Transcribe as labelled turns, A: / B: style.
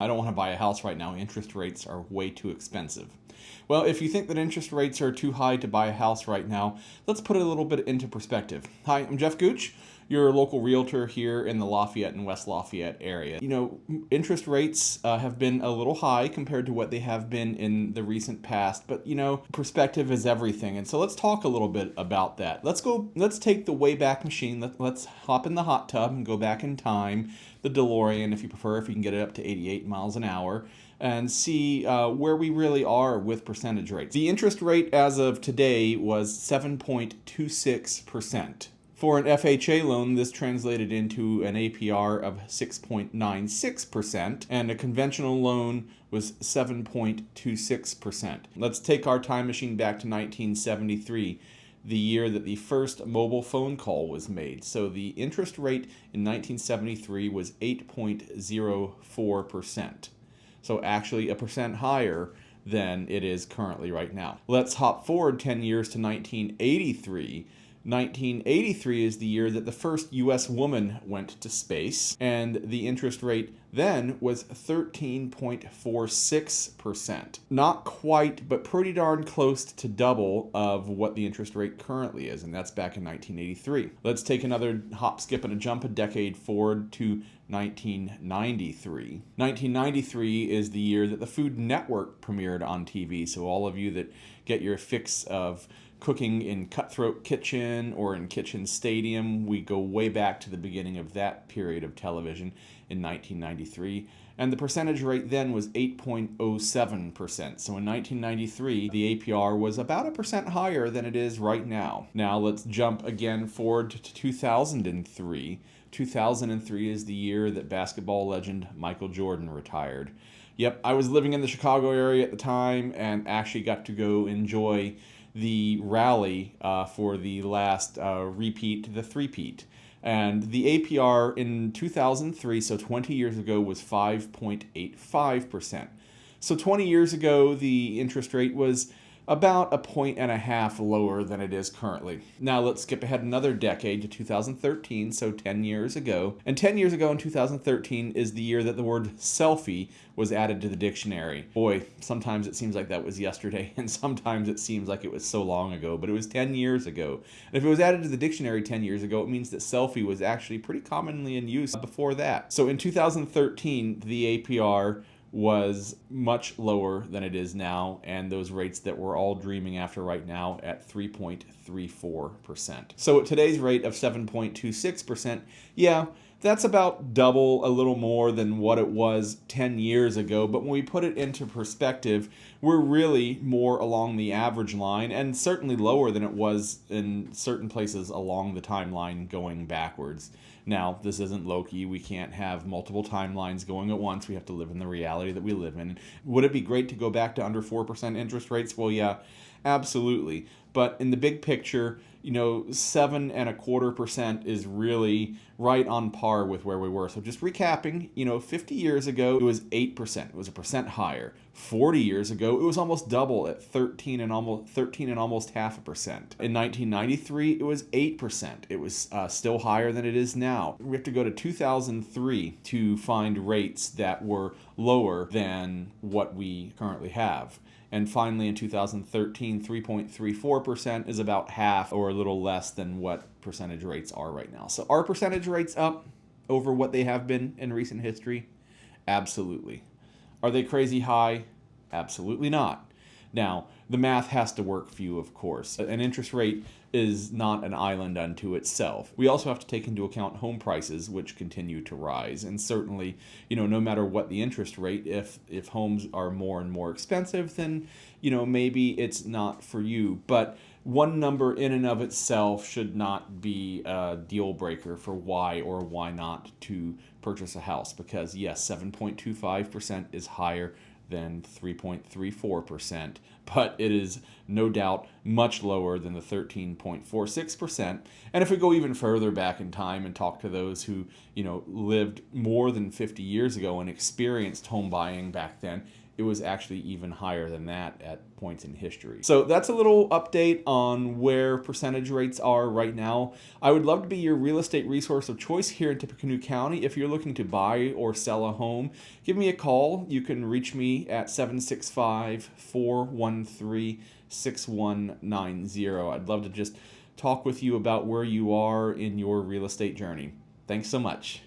A: I don't want to buy a house right now. Interest rates are way too expensive. Well, if you think that interest rates are too high to buy a house right now, let's put it a little bit into perspective. Hi, I'm Geoff Gooch, your local realtor here in the Lafayette and West Lafayette area. You know, interest rates have been a little high compared to what they have been in the recent past, but you know, perspective is everything. And so let's talk a little bit about that. Let's take the Wayback Machine. Let's hop in the hot tub and go back in time, the DeLorean if you prefer, if you can get it up to 88 miles an hour, and see where we really are with percentage rates. The interest rate as of today was 7.26%. For an FHA loan, this translated into an APR of 6.96%, and a conventional loan was 7.26%. Let's take our time machine back to 1973, the year that the first mobile phone call was made. So the interest rate in 1973 was 8.04%. So actually a percent higher than it is currently right now. Let's hop forward 10 years to 1983. 1983 is the year that the first U.S. woman went to space, and the interest rate then was 13.46%. Not quite, but pretty darn close to double of what the interest rate currently is, and that's back in 1983. Let's take another hop, skip, and a jump a decade forward to 1993. 1993 is the year that the Food Network premiered on TV, so all of you that get your fix of cooking in Cutthroat Kitchen or in Kitchen Stadium, we go way back to the beginning of that period of television in 1993. And the percentage rate then was 8.07%. So in 1993, the APR was about a percent higher than it is right now. Now let's jump again forward to 2003. 2003 is the year that basketball legend Michael Jordan retired. Yep, I was living in the Chicago area at the time and actually got to go enjoy the rally for the last repeat, the three-peat. And the APR in 2003, so 20 years ago, was 5.85%. So 20 years ago, the interest rate was about 1.5 lower than it is currently. Now let's skip ahead another decade to 2013, so 10 years ago. And 10 years ago in 2013 is the year that the word selfie was added to the dictionary. Boy, sometimes it seems like that was yesterday, and sometimes it seems like it was so long ago, but it was 10 years ago. And if it was added to the dictionary 10 years ago, it means that selfie was actually pretty commonly in use before that. So in 2013, the APR was much lower than it is now, and those rates that we're all dreaming after right now at 3.34%. So at today's rate of 7.26%, yeah, that's about double, a little more than what it was 10 years ago. But when we put it into perspective, we're really more along the average line, and certainly lower than it was in certain places along the timeline going backwards. Now, this isn't Loki. We can't have multiple timelines going at once. We have to live in the reality that we live in. Would it be great to go back to under 4% interest rates? Well, yeah, absolutely. But in the big picture, you know, 7.25% is really right on par with where we were. So just recapping, you know, 50 years ago, it was 8%. It was a percent higher. 40 years ago, it was almost double at 13 and almost 0.5%. In 1993, it was 8%. It was still higher than it is now. We have to go to 2003 to find rates that were lower than what we currently have. And finally, in 2013, 3.34% is about half or a little less than what percentage rates are right now. So are percentage rates up over what they have been in recent history? Absolutely. Are they crazy high? Absolutely not. Now, the math has to work for you, of course. An interest rate is not an island unto itself. We also have to take into account home prices, which continue to rise. And certainly, you know, no matter what the interest rate, if homes are more and more expensive, then, you know, maybe it's not for you. But one number in and of itself should not be a deal breaker for why or why not to purchase a house. Because yes, 7.25% is higher than 3.34%, but it is no doubt much lower than the 13.46%. And if we go even further back in time and talk to those who, you know, lived more than 50 years ago and experienced home buying back then, it was actually even higher than that at points in history. So that's a little update on where percentage rates are right now. I would love to be your real estate resource of choice here in Tippecanoe County. If you're looking to buy or sell a home, give me a call. You can reach me at 765-413-6190. I'd love to just talk with you about where you are in your real estate journey. Thanks so much.